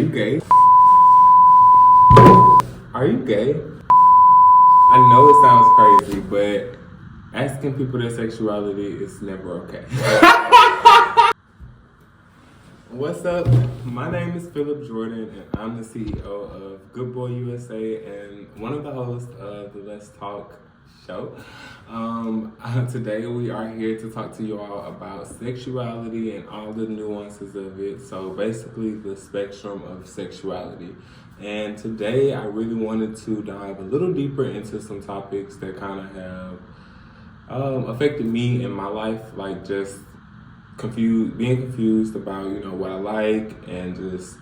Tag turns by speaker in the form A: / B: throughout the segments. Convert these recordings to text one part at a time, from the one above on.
A: you gay? Are you gay? I know it sounds crazy, but asking people their sexuality is never okay. What's up? My name is Philip Jordan, and I'm the CEO of Good Boy USA and one of the hosts of the Let's Talk show. Today we are here to talk to you all about sexuality and all the nuances of it. So basically the spectrum of sexuality. And today I really wanted to dive a little deeper into some topics that kind of have affected me in my life, like just being confused about, what I like, and just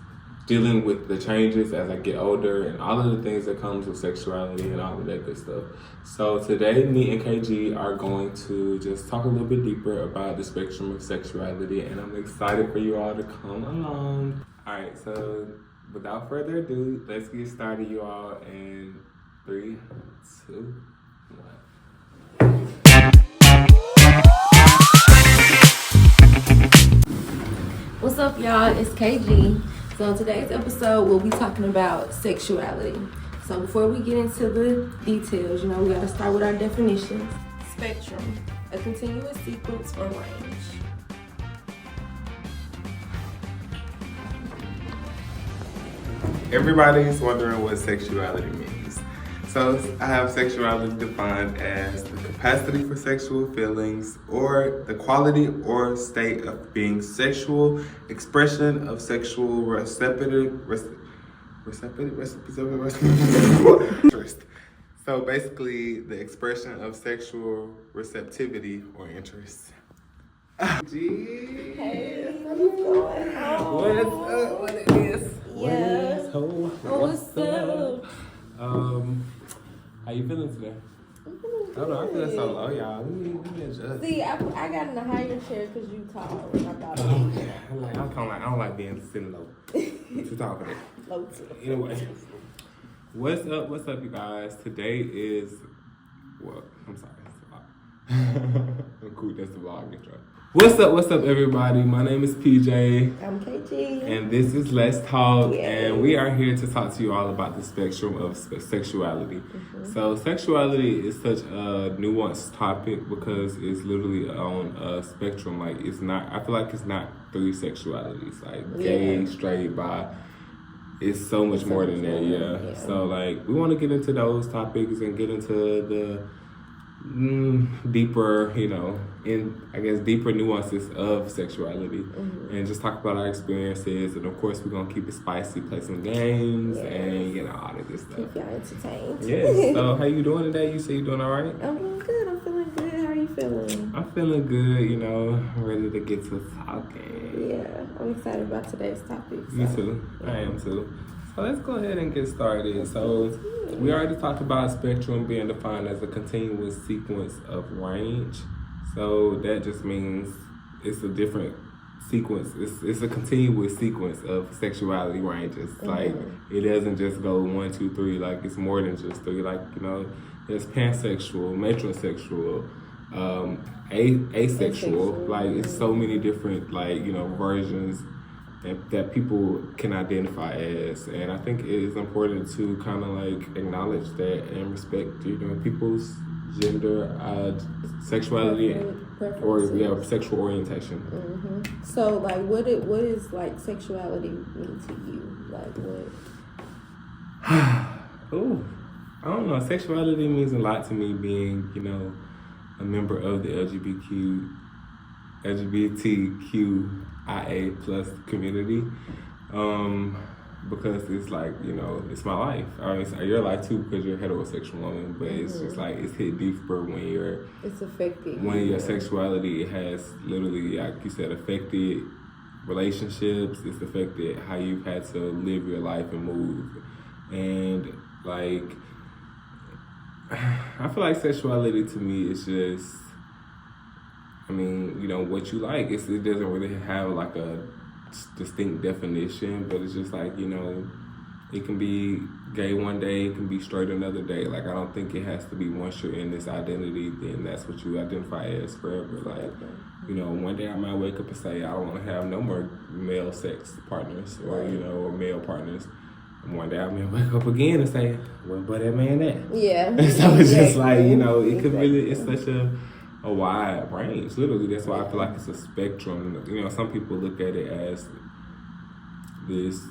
A: dealing with the changes as I get older and all of the things that comes with sexuality and all of that good stuff. So today, me and KG are going to just talk a little bit deeper about the spectrum of sexuality, and I'm excited for you all to come along. All right, so without further ado, let's get started, you all, in 3, 2, 1.
B: What's up, y'all? It's KG. So in today's episode, we'll be talking about sexuality. So before we get into the details, we gotta start with our definitions. Spectrum, a continuous sequence or range.
A: Everybody's wondering what sexuality means. So I have sexuality defined as the capacity for sexual feelings or the quality or state of being sexual, expression of sexual interest. So basically the expression of sexual receptivity or interest.
B: Hey, what's going on?
A: What's up? What it is?
B: Yeah. What's up?
A: How you feeling today?
B: I'm feeling
A: I don't know, I feel so low, y'all. We need to adjust.
B: See, I got in a higher chair because you tall. And I thought
A: I don't like being sitting low. Too tall for that.
B: low too.
A: Anyway, what's up, you guys? Today is, I'm sorry, it's a vlog. I'm cool, that's the vlog intro. What's up, everybody? My name is PJ.
B: I'm KG.
A: And this is Let's Talk,
B: Yes.
A: and we are here to talk to you all about the spectrum of sexuality. Mm-hmm. So sexuality is such a nuanced topic because it's literally on a spectrum. Like I feel like it's not 3 sexualities, like gay, straight, bi. It's so much more than that, yeah. So like we want to get into those topics and get into the deeper, deeper nuances of sexuality, and just talk about our experiences. And of course, we're gonna keep it spicy, play some games, and all of this stuff.
B: Keep y'all entertained.
A: Yes. So, how you doing today? You say you doing all right?
B: I'm doing good. I'm feeling good. How are you feeling?
A: I'm feeling good. I'm ready to get to talking.
B: Yeah, I'm excited about today's topic.
A: Me too. I am too. So let's go ahead and get started. So we already talked about spectrum being defined as a continuous sequence of range. So that just means it's a different sequence. It's a continuous sequence of sexuality ranges. Like it doesn't just go 1, 2, 3. Like it's more than just 3. Like there's pansexual, metrosexual, asexual. Like it's so many different versions that people can identify as, and I think it is important to kind of acknowledge that and respect people's gender, sexuality, or sexual orientation.
B: Mm-hmm. So what is sexuality mean to you? What?
A: Oh, I don't know. Sexuality means a lot to me. Being a member of the LGBTQIA plus community, because it's it's my life. It's your life too because you're a heterosexual woman, but it's just it's hit deeper when
B: it's affected.
A: When your sexuality has literally, like you said, affected relationships. It's affected how you've had to live your life and move, and I feel like sexuality to me is just, what you like. It doesn't really have a distinct definition, but it's just it can be gay one day, it can be straight another day. I don't think it has to be once you're in this identity, then that's what you identify as forever. one day I might wake up and say I don't want to have no more male sex partners or or male partners. And one day I may wake up again and say, "Where but that man at?"
B: Yeah.
A: So it's just like it could really. It's such a wide range. Literally, that's why I feel like it's a spectrum. Some people look at it as this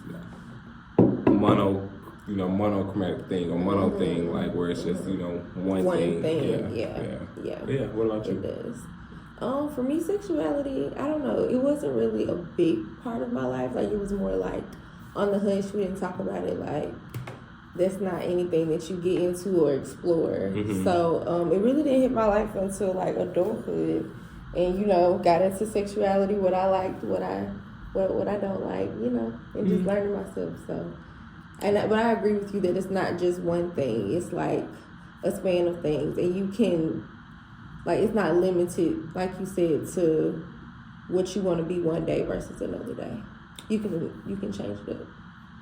A: monochromatic thing or mono thing, like where it's just one thing. Yeah. What about you?
B: It does. For me, sexuality, I don't know. It wasn't really a big part of my life. Like, it was more like on the hush. We didn't talk about it. Like, that's not anything that you get into or explore. So, it really didn't hit my life until like adulthood, and got into sexuality, what I liked, what I don't like, and just learning myself. So, but I agree with you that it's not just one thing. It's like a span of things, and you can. Like, it's not limited, like you said, to what you want to be one day versus another day. You can change it up.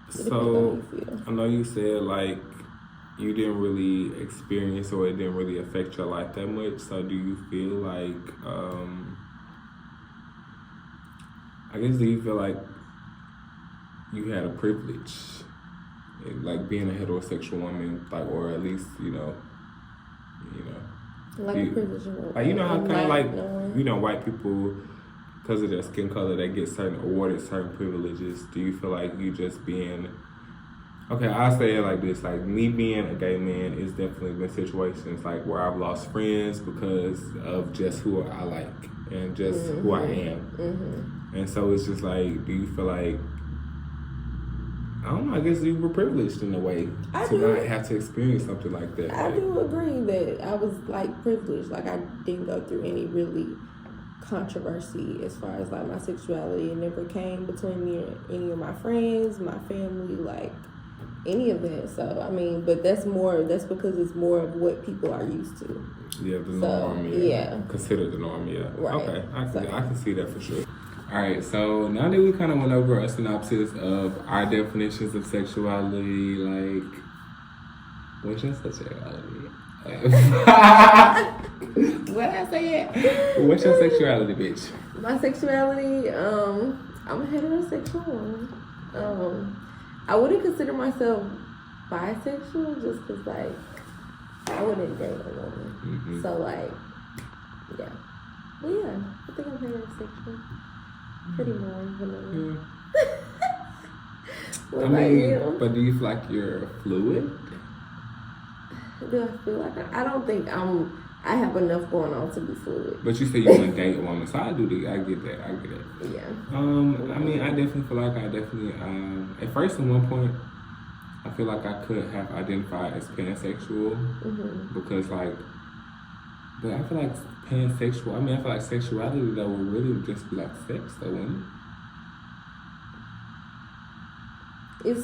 A: So, I know you said, like, you didn't really experience or it didn't really affect your life that much. So, do you feel like, do you feel like you had a privilege, like being a heterosexual woman, like, or at least,
B: like a privilege.
A: Like, how kind of like, white people, because of their skin color, they get awarded certain privileges. Do you feel like you just being, I'll say it like this, like me being a gay man, it's definitely been situations like where I've lost friends because of just who I like and just who I am. And so it's just like, do you feel like, I don't know, I guess you were privileged in a way to not have to experience something like that.
B: I do agree that I was like privileged. Like, I didn't go through any really controversy as far as like my sexuality. It never came between me and any of my friends, my family, like any of that. So but that's because it's more of what people are used to.
A: Yeah, the norm. Yeah. Considered the norm. Yeah. Right. Okay, I can see that for sure. All right, so now that we kind of went over a synopsis of our definitions of sexuality, like, what's your sexuality? What I say? What's your sexuality, bitch?
B: My sexuality, I'm a heterosexual woman. I wouldn't consider myself bisexual just because, like, I wouldn't date a woman. So, like, yeah. Well, yeah, I think I'm heterosexual. Pretty normal, vanilla.
A: But do you feel like you're fluid?
B: Do I feel like I don't think I have enough going on to be fluid.
A: But you say you want to date a woman, so I get that.
B: Yeah.
A: I definitely feel like at first at one point, I feel like I could have identified as pansexual because but I feel like pansexual, I feel like sexuality though would really just be like sex though, wouldn't it?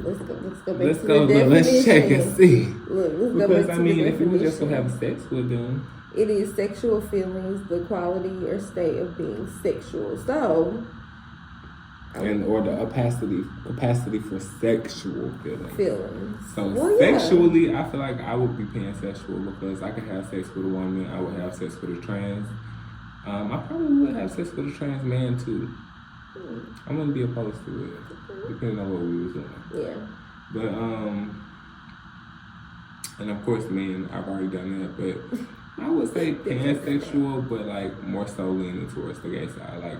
B: Let's go back to the definition.
A: Let's check and see.
B: Let's go back to the definition.
A: If you just gonna have sex with them,
B: it is sexual feelings, the quality or state of being sexual. So,
A: or the capacity for sexual feelings. So
B: sexually,
A: I feel like I would be pansexual because I could have sex with a woman, I would have sex with a trans. I probably would have sex with a trans man too. I wouldn't be opposed to it, depending on what we was doing.
B: Yeah.
A: But and of course, men, I've already done that, but I would say pansexual, but like more so leaning towards the gay side, like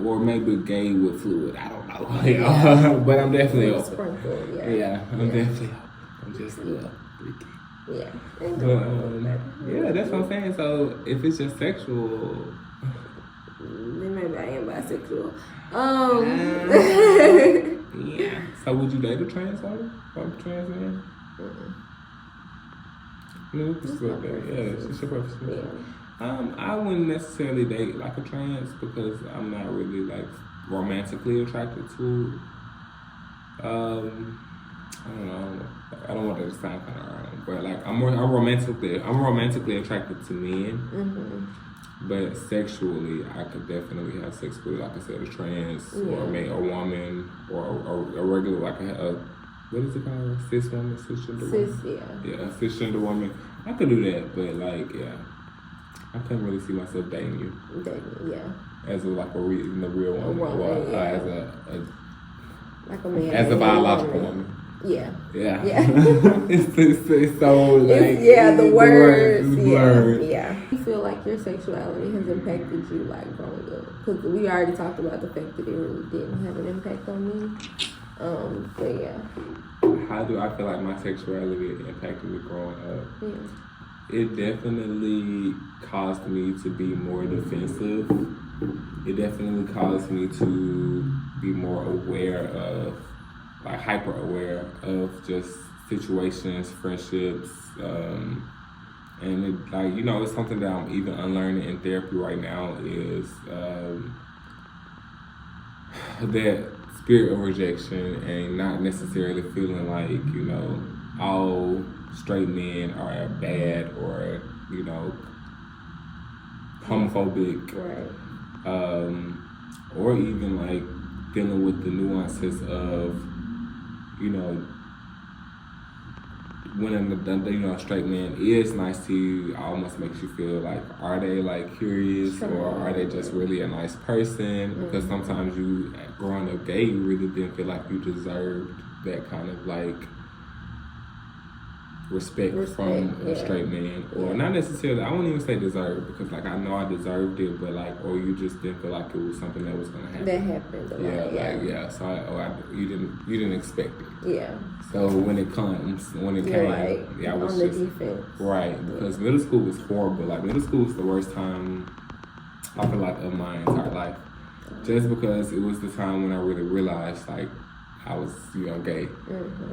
A: or maybe gay with fluid. I don't know, but I'm definitely open. I'm definitely open. I'm just a little freaky.
B: Yeah,
A: but that's what I'm saying. So if it's just sexual,
B: then maybe I am bisexual.
A: Yeah. So would you date a trans woman or a trans man? It's your preference. I wouldn't necessarily date like a trans because I'm not really like romantically attracted to. I don't know. I don't want that to sound kind of wrong, but like I'm romantically attracted to men. But sexually, I could definitely have sex with, like I said, a trans or a woman or a regular, like what is it called? Cis woman, cisgender woman?
B: Yeah,
A: cisgender woman. I could do that, but like, I couldn't really see myself dating you.
B: Yeah.
A: As a in the real woman.
B: Yeah. Like a man.
A: As a biological woman.
B: Yeah.
A: Yeah.
B: it's
A: so like
B: the words
A: blurred.
B: Yeah. You feel like your sexuality has impacted you like growing up? Because we already talked about the fact that it really didn't have an impact on me. But yeah.
A: How do I feel like my sexuality impacted me growing up?
B: Yeah.
A: It definitely caused me to be more defensive. It definitely caused me to be more aware of, like hyper aware of just situations, friendships, and it, like, you know, it's something that I'm even unlearning in therapy right now is that spirit of rejection and not necessarily feeling like, you know, all straight men are bad or, you know, homophobic.
B: Right.
A: Or even like dealing with the nuances of, you know, when a straight man is nice to you, almost makes you feel like, are they like curious or are they just really a nice person? Because sometimes you, growing up gay, you really didn't feel like you deserved that kind of like respect from a straight man, or not necessarily. I won't even say deserve, because like I know I deserved it, but like, or you just didn't feel like it was something that was gonna happen.
B: That happened.
A: So you didn't expect it.
B: Yeah.
A: So when it came, I was
B: on the defense.
A: Right, because middle school was horrible. Like middle school was the worst time I feel like of my entire life, just because it was the time when I really realized like I was, you know, gay.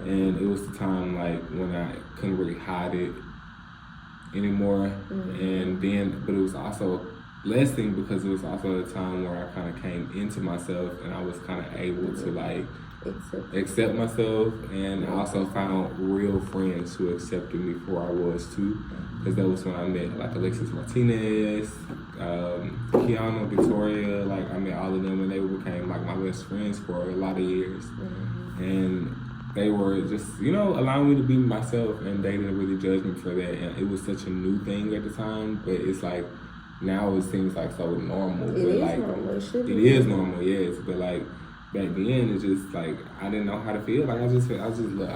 A: And it was the time like when I couldn't really hide it anymore. And then, but it was also a blessing because it was also the time where I kind of came into myself and I was kind of able to like accept myself, and I also found real friends who accepted me for who I was too. Because that was when I met like Alexis Martinez, Kiana, Victoria, like I met all of them and they became like my best friends for a lot of years. And they were just, you know, allowing me to be myself, and they didn't really judge me for that. And it was such a new thing at the time, but it's like now it seems like so normal.
B: It is
A: normal, yes. But like back then, it's just like I didn't know how to feel. Like I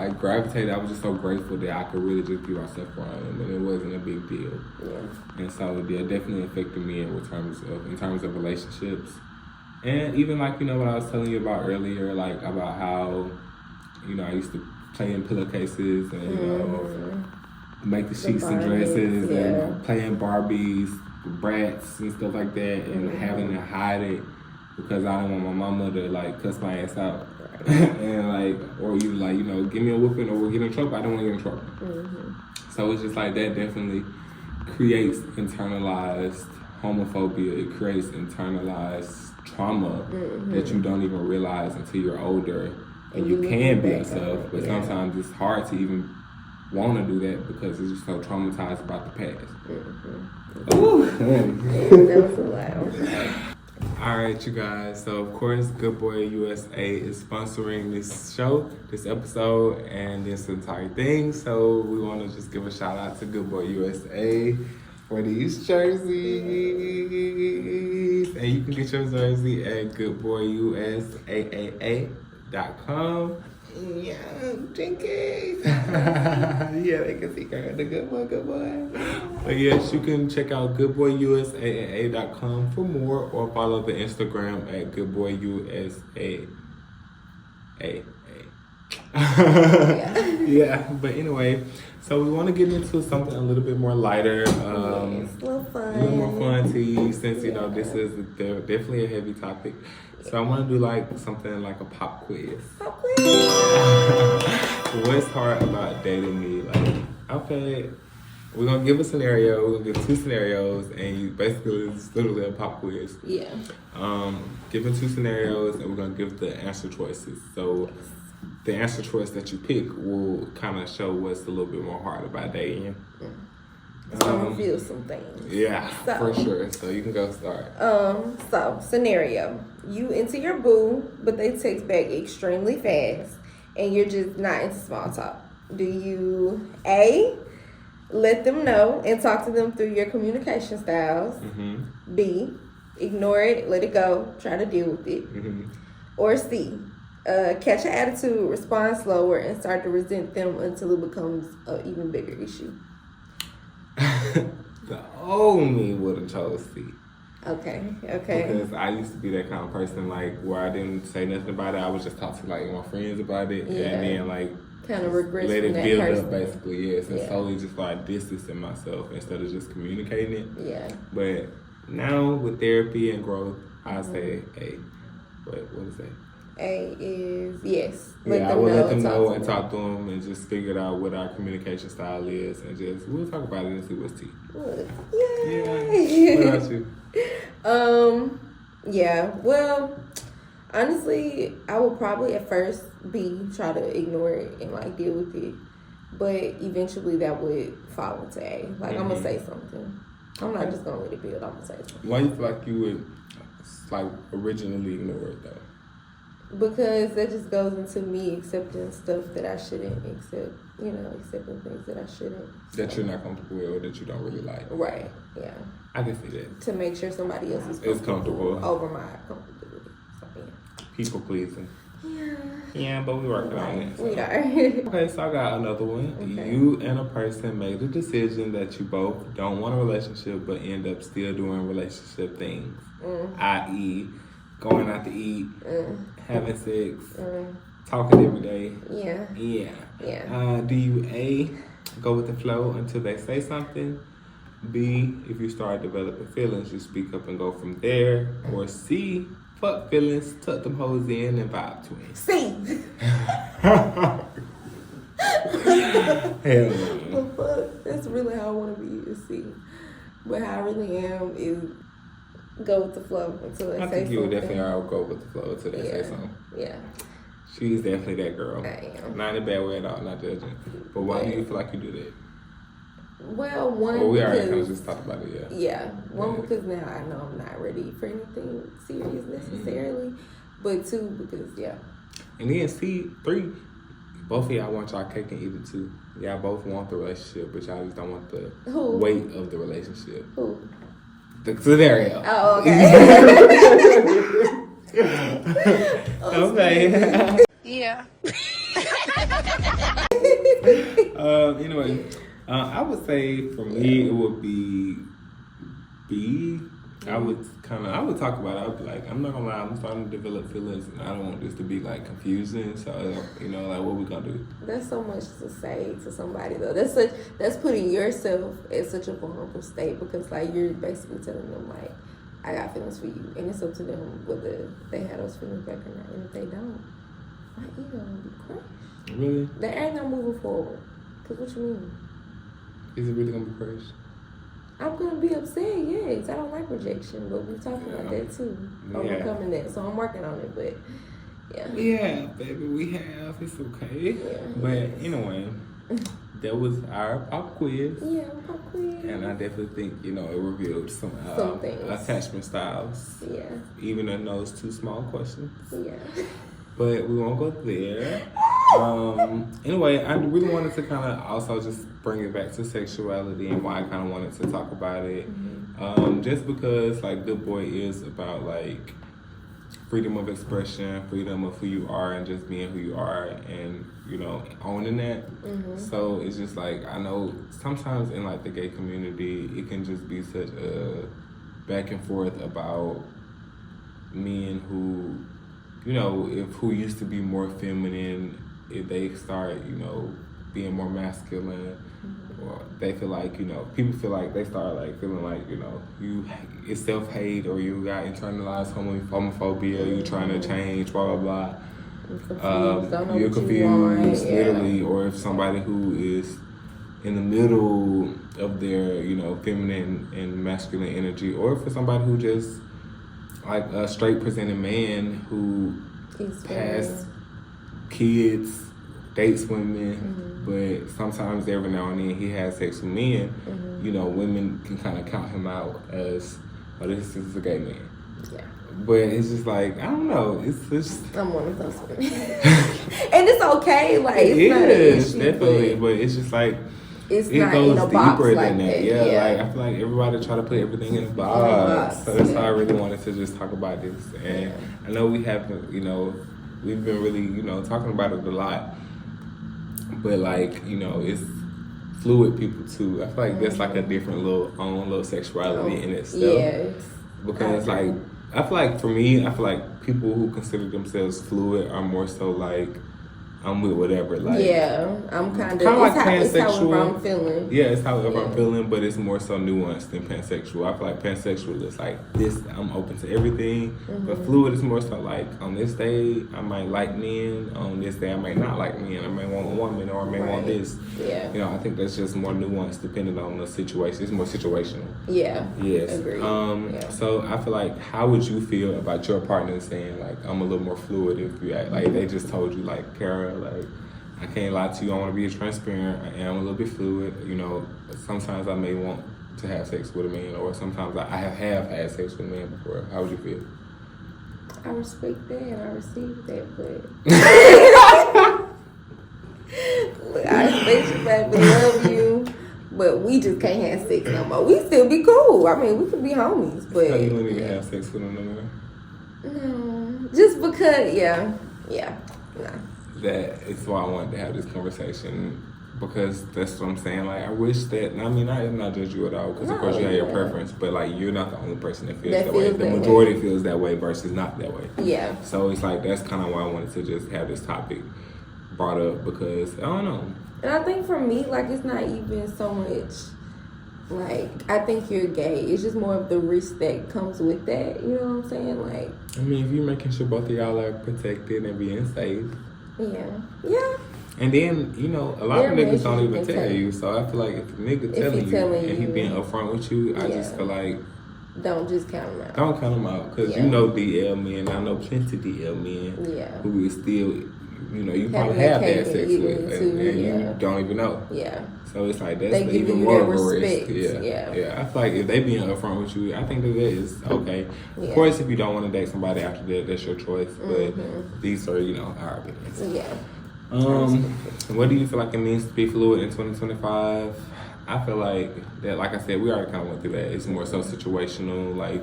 A: gravitated. I was just so grateful that I could really just be myself around them, and it wasn't a big deal.
B: Yeah.
A: And so it definitely affected me in terms of relationships, and even like, you know, what I was telling you about earlier, like about how, you know, I used to play in pillowcases and you know make the sheets and dresses and play in Barbies, Bratz and stuff like that, and having to hide it because I didn't want my mama to like cuss my ass out. And like, or you like, you know, give me a whooping or we'll get in trouble. I don't want to get in trouble. So it's just like that definitely creates internalized homophobia. It creates internalized trauma that you don't even realize until you're older, and you can be yourself, but sometimes it's hard to even want to do that because it's just so traumatized about the past.
B: That was a lot.
A: All right, you guys. So, of course, Good Boy USA is sponsoring this show, this episode, and this entire thing. So, we want to just give a shout out to Good Boy USA for these jerseys. And you can get your jersey at goodboyusaa.com. Yeah, Jenkins. Yeah, they can see her. The good boy. But yes, you can check out goodboyusaa.com for more, or follow the Instagram at goodboyusaa. Yeah, but anyway, so we want to get into something a little bit more lighter,
B: a little fun.
A: A little more fun to you, since you know this is definitely a heavy topic. So I want to do like something like a pop quiz.
B: Pop quiz.
A: What's hard about dating me? Like, okay, we're gonna give a scenario. We're gonna give two scenarios, and you basically it's literally a pop quiz.
B: Yeah.
A: Giving two scenarios, and we're gonna give the answer choices. So the answer choice that you pick will kind of show what's a little bit more hard about dating.
B: So reveal some things.
A: Yeah, for sure. So you can go start.
B: So scenario: you into your boo, but they text back extremely fast, and you're just not into small talk. Do you A, Let them know and talk to them through your communication styles.
A: Mm-hmm.
B: B, ignore it, let it go, try to deal with it.
A: Mm-hmm.
B: Or C, catch an attitude, respond slower, and start to resent them until it becomes an even bigger issue.
A: The old me would have chose C.
B: Okay.
A: Because I used to be that kind of person, like, where I didn't say nothing about it. I would just talk to, like, my friends about it.
B: Yeah.
A: And then, like,
B: kind of regress
A: let
B: from
A: it
B: that
A: build
B: person.
A: up, basically, yes. And
B: Yeah.
A: slowly just, like, distancing myself instead of just communicating it.
B: Yeah.
A: But now, with therapy and growth, I say A. What is that?
B: A is yes.
A: I will let them know and talk to them and just figure out what our communication style is and just, we'll talk about it and see what's T.
B: Good.
A: Yeah. What about you?
B: Yeah, well, honestly, I would probably at first try to ignore it and like deal with it, but eventually that would fall into A. Like I'm gonna say something. I'm not just gonna let it build. I'm gonna say something.
A: Why do you feel like you would like originally ignore it though?
B: Because that just goes into me accepting stuff that I shouldn't accept. You know, accepting things that I shouldn't.
A: That you're not comfortable with or that you don't really like.
B: Right. Yeah.
A: I can see that.
B: To make sure somebody else is
A: comfortable
B: over my comfortability. So, yeah.
A: People pleasing.
B: Yeah.
A: Yeah, but we working on it. So.
B: We are.
A: Okay, so I got another one. Okay. You and a person made a decision that you both don't want a relationship but end up still doing relationship things. I.e., going out to eat, having sex, talking every day.
B: Yeah.
A: Do you A, go with the flow until they say something? B, if you start developing feelings, you speak up and go from there? Or C, fuck feelings, tuck them hoes in and vibe to it?
B: C.
A: Hell no.
B: The fuck? That's really how I want to be, is C. But how I really am is go with the flow until they say something.
A: I think you would definitely go with the flow until they say something.
B: Yeah.
A: She's definitely that girl.
B: I am.
A: Not in a bad way at all, not judging. But why do you feel like you do that?
B: Well, one,
A: we already kind of just talked about it, yeah.
B: Yeah. One, because now I know I'm not ready for anything serious necessarily. But two, because, yeah.
A: And then C, 3, both of y'all want y'all cake and eat it too. Y'all both want the relationship, but y'all just don't want the weight of the relationship.
B: Who?
A: The scenario.
B: Oh, okay.
A: Okay.
C: Yeah.
A: Anyway, I would say for me it would be B. I would talk about it. I would be like, I'm not gonna lie, I'm starting to develop feelings and I don't want this to be like confusing. So, like what we gonna do?
B: That's so much to say to somebody though. That's putting yourself in such a vulnerable state because like you're basically telling them like, I got feelings for you, and it's up to them whether they have those feelings back or not. And if they don't, my ego will be crushed.
A: Really?
B: They ain't not moving forward. Cause what you mean?
A: Is it really gonna be crushed?
B: I'm gonna be upset, yes. I don't like rejection, but we talked about that too. Overcoming that. So I'm working on it, but yeah.
A: Yeah, baby, we have. It's okay.
B: Yeah.
A: But anyway, that was our pop quiz.
B: Yeah, pop quiz.
A: And I definitely think, it revealed some attachment styles.
B: Yeah.
A: Even in those 2 small questions.
B: Yeah.
A: But we won't go there. Anyway, I really wanted to kind of also just bring it back to sexuality and why I kind of wanted to talk about it. Mm-hmm. Just because, like, Good Boy is about, like, freedom of expression, freedom of who you are, and just being who you are, and, owning that. Mm-hmm. So it's just, like, I know sometimes in, like, the gay community, it can just be such a back and forth about men who... if who used to be more feminine, if they start, being more masculine, or they feel like, people feel like they start like feeling like, it's self-hate or you got internalized homophobia, you trying to change, blah, blah, blah. You're confused, literally, or if somebody who is in the middle of their, feminine and masculine energy, or for somebody who just like a straight presenting man who has kids, dates women, but sometimes every now and then he has sex with men. Women can kind of count him out as, this is a gay man.
B: Yeah.
A: But it's just like, I don't know. It's just...
B: I'm one of those women. And it's okay. Like,
A: it
B: it's not an
A: is,
B: issue,
A: definitely. But it's just like,
B: it's
A: it
B: not
A: goes
B: in a
A: deeper
B: box
A: than
B: like
A: that.
B: that.
A: Yeah,
B: Yeah.
A: like I feel like everybody try to put everything in a box. So that's why I really wanted to just talk about this. And I know we haven't, we've been really, talking about it a lot. But like, it's fluid people too. I feel like that's like a different little sexuality in itself.
B: Yeah.
A: Because like I feel like for me, I feel like people who consider themselves fluid are more so like I'm with whatever. Like
B: I'm kind of
A: like
B: it's
A: pansexual.
B: however I'm feeling.
A: Yeah, it's however I'm feeling, but it's more so nuanced than pansexual. I feel like pansexual is like this, I'm open to everything. But fluid is more so like on this day I might like men, on this day I might not like men. I may want a woman or I may want this.
B: Yeah.
A: I think that's just more nuanced depending on the situation. It's more situational.
B: Yeah.
A: Yes.
B: Agreed.
A: So I feel like, how would you feel about your partner saying like I'm a little more fluid if you act like they just told you like, Kara, like I can't lie to you, I want to be transparent, I am a little bit fluid, sometimes I may want to have sex with a man, or sometimes I have had sex with a man before. How would you feel?
B: I respect that and I receive that, but look, I respect you, baby, love you, but we just can't have sex no more. We still be cool. I mean, we could be homies, but
A: So you wouldn't even have sex with him no more?
B: No, just because, no.
A: That is why I wanted to have this conversation, because that's what I'm saying. Like, I wish that, I mean, I am not judge you at all, because of course you have your preference, but like, you're not the only person that feels that way. The majority feels that way versus not that way.
B: Yeah.
A: So it's like, that's kind of why I wanted to just have this topic brought up, because I don't know.
B: And I think for me, like, it's not even so much, like, I think you're gay. It's just more of the risk that comes with that, you know what I'm saying? Like,
A: I mean, if you're making sure both of y'all are protected and being safe.
B: Yeah.
A: And then, a lot of niggas don't even tell you. So I feel like if a nigga telling you and he being upfront with you, I just feel like
B: don't just count him out.
A: Don't count him out, because DL men. I know plenty DL men who is still, you probably have had sex with, and you don't even know.
B: Yeah.
A: So it's like that's even more of a risk. Yeah. I feel like if they being upfront with you, I think that is okay. Of course, if you don't want to date somebody after that, that's your choice. But these are, our opinions.
B: Yeah.
A: What do you feel like it means to be fluid in 2025? I feel like that, like I said, we already kind of went through that. It's more so situational, like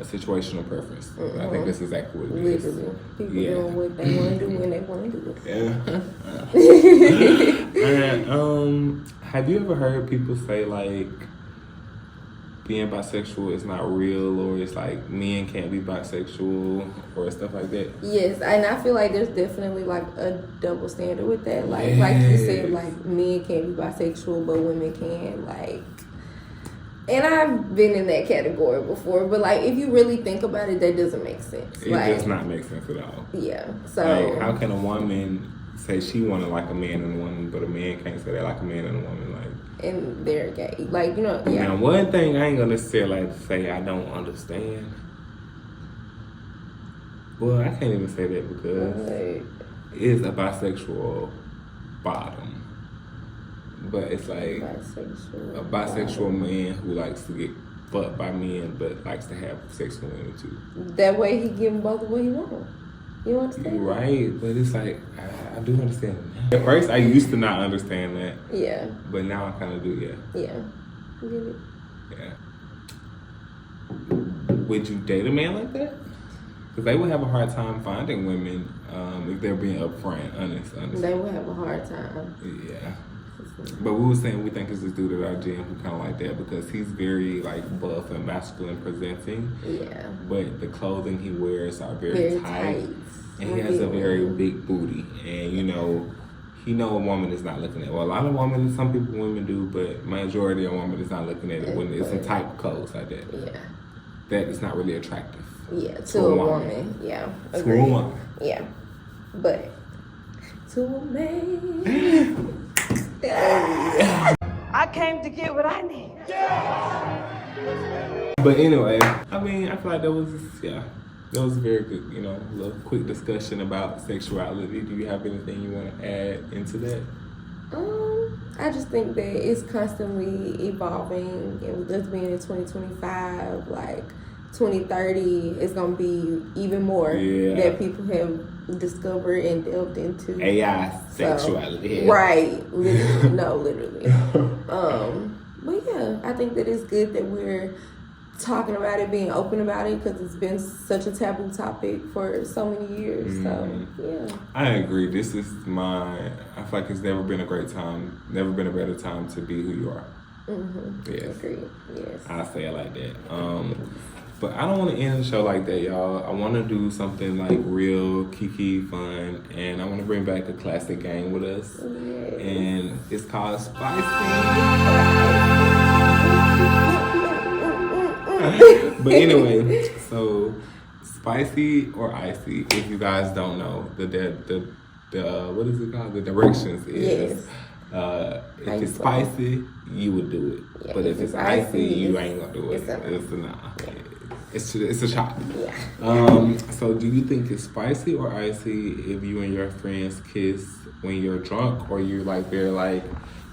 A: a situational preference. I think that's exactly what it is.
B: Literally. People doing what they want to do when they want to do
A: it. And, have you ever heard people say, like, being bisexual is not real, or it's like men can't be bisexual, or stuff like that?
B: Yes, and I feel like there's definitely like a double standard with that. Like you said, like men can't be bisexual, but women can. Like, and I've been in that category before, but like if you really think about it, that doesn't make sense.
A: It does not make sense at all.
B: Yeah. So
A: like, how can a woman say she wanted like a man and a woman, but a man can't say they like a man and a woman? Like,
B: and they're gay. Like,
A: Now, one thing I ain't gonna necessarily say I don't understand. Well, I can't even say that because it's a bisexual bottom. But it's like a bisexual man who likes to get fucked by men but likes to have sex with women too.
B: That way he give them both what he wants. You understand?
A: You're right, but it's like, I do understand it now. At first, I used to not understand that.
B: Yeah.
A: But now I kind of do,
B: Yeah. Get it?
A: Yeah. Would you date a man like that? Because they would have a hard time finding women if they're being upfront, honest.
B: They would have a hard time.
A: Yeah. But we were saying we think it's this dude at our gym who kind of like that because he's very like buff and masculine presenting.
B: Yeah.
A: But the clothing he wears are very tight. And he has a very big booty. And he know a woman is not looking at it. Well, a lot of women do, but majority of women is not looking at it when it's in tight clothes like that.
B: Yeah.
A: That is not really attractive.
B: Yeah, to a woman. Yeah.
A: Agreed. To a woman.
B: Yeah. But to a man. I came to get what I need.
A: But anyway, I mean, I feel like that was a very good, little quick discussion about sexuality. Do you have anything you want to add into that?
B: I just think that it's constantly evolving, and with us being in 2025, like 2030, it's gonna be even more that people have discovered and delved into.
A: AI sexuality.
B: Right. Literally. No, literally. But yeah, I think that it's good that we're talking about it, being open about it, because it's been such a taboo topic for so many years. So yeah,
A: I agree. This is I feel like it's never been a great time, never been a better time to be who you are. Yes.
B: Agreed. Yes.
A: I say it like that. But I don't want to end the show like that, y'all. I want to do something like real kiki fun, and I want to bring back a classic game with us.
B: Yes.
A: And it's called Spicy. But anyway, so spicy or icy, if you guys don't know, the what is it called? The directions is if it's spicy, you would do it. Yeah, but if it's icy, you ain't gonna do it. It's a shot. Yeah. So do you think it's spicy or icy if you and your friends kiss when you're drunk, or you like they're like,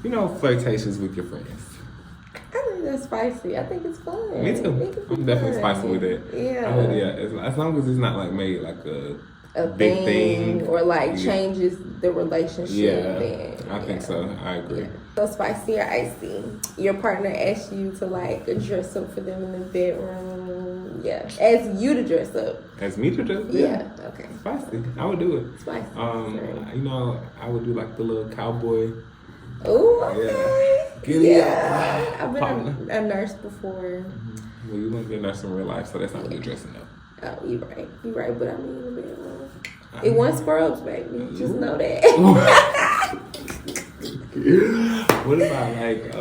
A: flirtatious with your friends?
B: I think that's spicy. I think it's fun.
A: Me too. I'm definitely spicy with it.
B: Yeah.
A: As long as it's not like made like a big thing
B: or like changes the relationship.
A: Yeah,
B: then,
A: I think so. I agree.
B: Yeah. So spicy or icy? Your partner asks you to like dress up for them in the bedroom. Yeah. Ask you to dress up.
A: As me to dress?
B: Yeah. Okay.
A: Spicy. I would do it.
B: Spicy.
A: I would do like the little cowboy.
B: Oh, okay.
A: Yeah.
B: I've been a nurse before.
A: Well, you wouldn't be a nurse in real life, so that's not really dressing up.
B: Oh, you're right. But I mean, in the bedroom. It wants scrubs, baby. Just know that.
A: What about like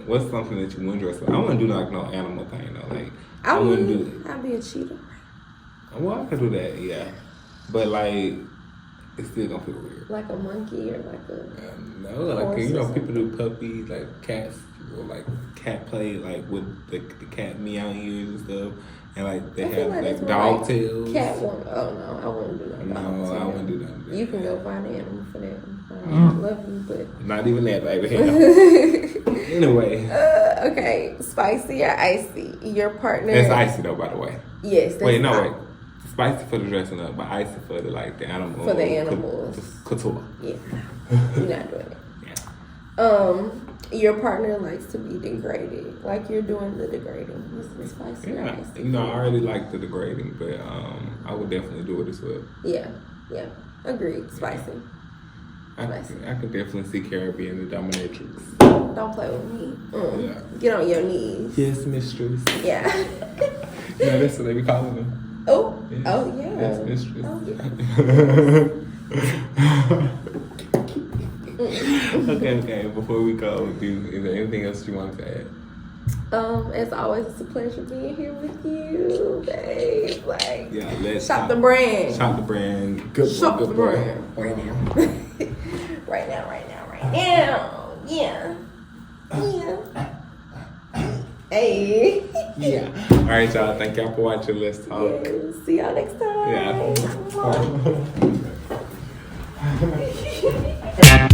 A: what's something that you wouldn't dress up? I wouldn't do like no animal thing though. Like I wouldn't do it.
B: I'd be a cheetah.
A: Well, I could do that, yeah. But like it's still gonna feel weird.
B: Like a monkey or like a
A: no, like people do puppies, like cats or like cat play like with the cat meowing ears and stuff. And like they have like dog tails.
B: Cat one. Oh no, I wouldn't do that.
A: No, I wouldn't do that.
B: You can go find an animal for that. I love you, but
A: not even that, baby. Anyway.
B: Okay, spicy or icy? Your partner.
A: That's icy though, by the way.
B: Yes.
A: Wait. Spicy for the dressing up, but icy for the animals.
B: For the animals.
A: Couture.
B: Yeah. You're not doing it. Yeah. Your partner likes to be degraded, like you're doing the degrading. Is spicy or icy?
A: I already like the degrading, but I would definitely do it as well.
B: Yeah. Agreed. Spicy.
A: I could definitely see Kara being the dominatrix.
B: Don't play with me. Yeah. Get on your knees.
A: Yes, mistress.
B: Yeah.
A: That's what they be calling them.
B: Oh.
A: Yes.
B: Oh yeah.
A: Yes, mistress.
B: Oh
A: yeah. Okay. Before we go, is there anything else you want to add?
B: As always, it's a pleasure being here with you, babe. Like,
A: let's
B: shop the brand.
A: Shop the brand.
B: Shop the
A: brand.
B: Right now. right now. Yeah. Hey.
A: Yeah. All right, y'all. Thank y'all for watching. Let's talk.
B: Yeah. See y'all next time.
A: Yeah.